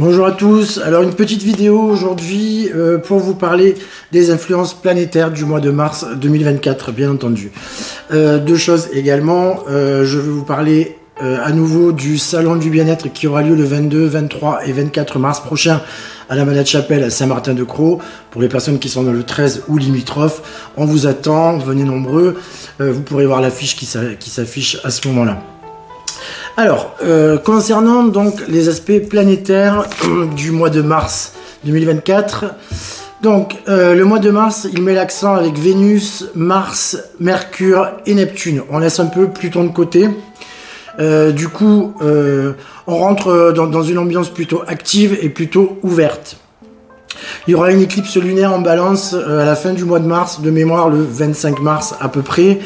Bonjour à tous, alors une petite vidéo aujourd'hui pour vous parler des influences planétaires du mois de mars 2024, bien entendu. Deux choses également, je vais vous parler à nouveau du salon du bien-être qui aura lieu le 22, 23 et 24 mars prochain à la Malade-Chapelle à Saint-Martin-de-Crau. Pour les personnes qui sont dans le 13 ou limitrophes, on vous attend, venez nombreux, vous pourrez voir l'affiche qui s'affiche à ce moment-là. Alors, concernant donc les aspects planétaires du mois de mars 2024, donc le mois de mars, il met l'accent avec Vénus, Mars, Mercure et Neptune. On laisse un peu Pluton de côté. Du coup, on rentre dans une ambiance plutôt active et plutôt ouverte. Il y aura une éclipse lunaire en Balance à la fin du mois de mars, de mémoire le 25 mars à peu près,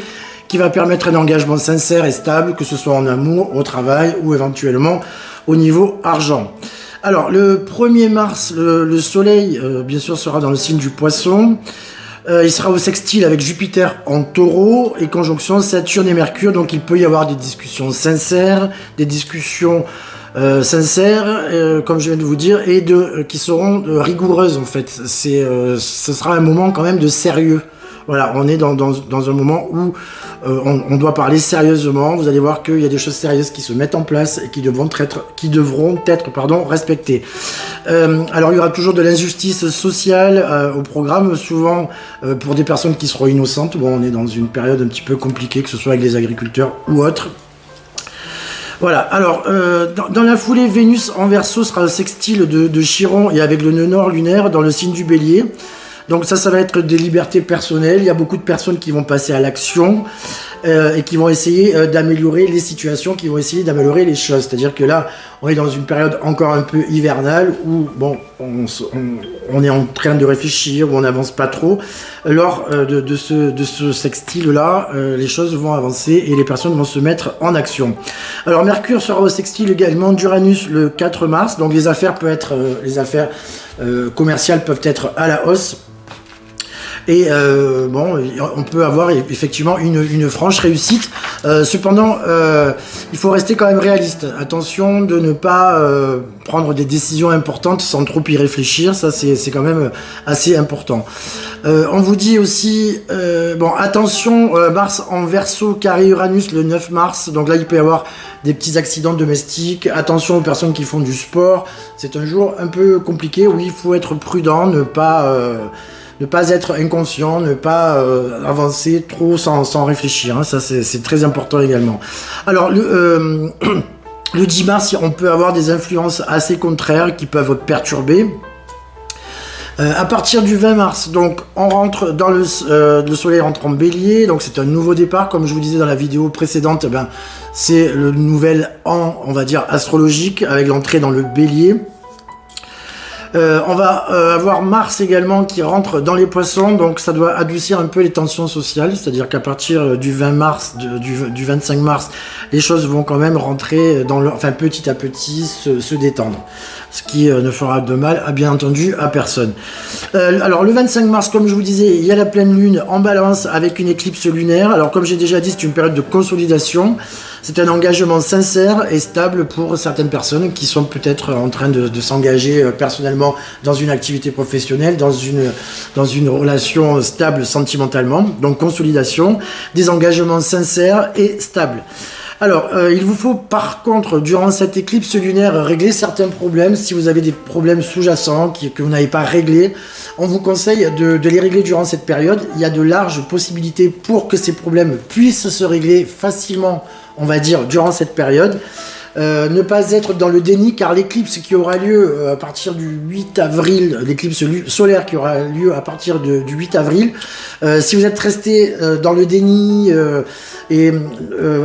qui va permettre un engagement sincère et stable, que ce soit en amour, au travail ou éventuellement au niveau argent. Alors, le 1er mars, le soleil, bien sûr, sera dans le signe du Poisson. Il sera au sextile avec Jupiter en Taureau et conjonction Saturne et Mercure. Donc, il peut y avoir des discussions sincères, comme je viens de vous dire, et qui seront rigoureuses, en fait. Ce sera un moment quand même de sérieux. Voilà, on est dans un moment où on doit parler sérieusement. Vous allez voir qu'il y a des choses sérieuses qui se mettent en place et qui devront être respectées. Alors, il y aura toujours de l'injustice sociale au programme, souvent pour des personnes qui seront innocentes. Bon, on est dans une période un petit peu compliquée, que ce soit avec les agriculteurs ou autres. Voilà, alors, dans la foulée, Vénus en Verseau sera le sextile de Chiron et avec le nœud nord lunaire dans le signe du Bélier. Donc ça va être des libertés personnelles. Il y a beaucoup de personnes qui vont passer à l'action et qui vont essayer d'améliorer les situations, qui vont essayer d'améliorer les choses. C'est-à-dire que là, on est dans une période encore un peu hivernale où bon, on est en train de réfléchir, où on n'avance pas trop. Lors de ce sextile-là, les choses vont avancer et les personnes vont se mettre en action. Alors Mercure sera au sextile également d'Uranus le 4 mars. Donc les affaires commerciales peuvent être à la hausse. Et on peut avoir effectivement une franche réussite. Cependant, il faut rester quand même réaliste. Attention de ne pas prendre des décisions importantes sans trop y réfléchir. Ça, c'est quand même assez important. On vous dit aussi, attention, Mars en Verseau carré Uranus le 9 mars. Donc là, il peut y avoir des petits accidents domestiques. Attention aux personnes qui font du sport. C'est un jour un peu compliqué où il faut être prudent, ne pas être inconscient, ne pas avancer trop sans réfléchir. Hein. Ça, c'est très important également. Alors, le 10 mars, on peut avoir des influences assez contraires qui peuvent perturber. À partir du 20 mars, donc, on rentre dans le soleil rentre en Bélier. Donc, c'est un nouveau départ. Comme je vous disais dans la vidéo précédente, c'est le nouvel an, on va dire, astrologique, avec l'entrée dans le Bélier. On va avoir Mars également qui rentre dans les Poissons, donc ça doit adoucir un peu les tensions sociales, c'est-à-dire qu'à partir du 20 mars, du 25 mars, les choses vont quand même rentrer petit à petit se détendre, ce qui ne fera de mal, bien entendu, à personne. Alors le 25 mars, comme je vous disais, il y a la pleine lune en Balance avec une éclipse lunaire. Alors comme j'ai déjà dit, c'est une période de consolidation. C'est un engagement sincère et stable pour certaines personnes qui sont peut-être en train de s'engager personnellement dans une activité professionnelle, dans une relation stable sentimentalement. Donc consolidation, des engagements sincères et stables. Alors, il vous faut par contre, durant cette éclipse lunaire, régler certains problèmes. Si vous avez des problèmes sous-jacents que vous n'avez pas réglés, on vous conseille de les régler durant cette période. Il y a de larges possibilités pour que ces problèmes puissent se régler facilement, on va dire, durant cette période. Ne pas être dans le déni, car l'éclipse qui aura lieu à partir du 8 avril, l'éclipse solaire qui aura lieu à partir du 8 avril, si vous êtes resté dans le déni et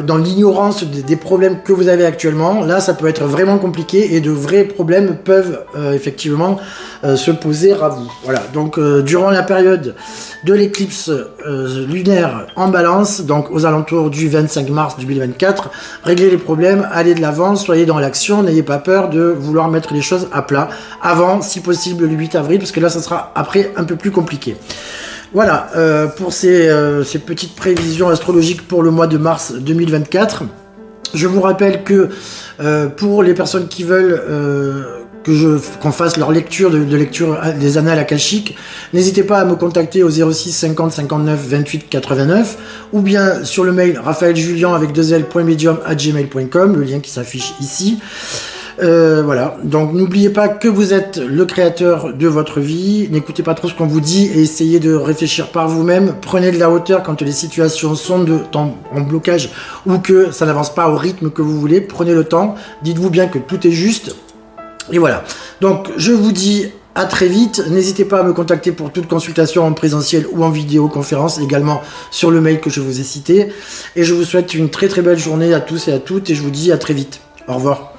dans l'ignorance des problèmes que vous avez actuellement, là ça peut être vraiment compliqué et de vrais problèmes peuvent effectivement se poser à vous. Voilà, donc durant la période de l'éclipse lunaire en Balance, donc aux alentours du 25 mars 2024, réglez les problèmes, allez de l'avant, soyez dans l'action, n'ayez pas peur de vouloir mettre les choses à plat avant, si possible, le 8 avril, parce que là ça sera après un peu plus compliqué. Voilà, pour ces petites prévisions astrologiques pour le mois de mars 2024. Je vous rappelle que pour les personnes qui veulent qu'on fasse leur lecture de lecture des annales akashiques, n'hésitez pas à me contacter au 06 50 59 28 89 ou bien sur le mail raphaeljulian avec 2l.medium@gmail.com, le lien qui s'affiche ici. Voilà, donc n'oubliez pas que vous êtes le créateur de votre vie, n'écoutez pas trop ce qu'on vous dit et essayez de réfléchir par vous-même, prenez de la hauteur quand les situations sont en blocage ou que ça n'avance pas au rythme que vous voulez, prenez le temps, dites-vous bien que tout est juste, et voilà. Donc je vous dis à très vite, n'hésitez pas à me contacter pour toute consultation en présentiel ou en vidéoconférence, également sur le mail que je vous ai cité, et je vous souhaite une très très belle journée à tous et à toutes, et je vous dis à très vite. Au revoir.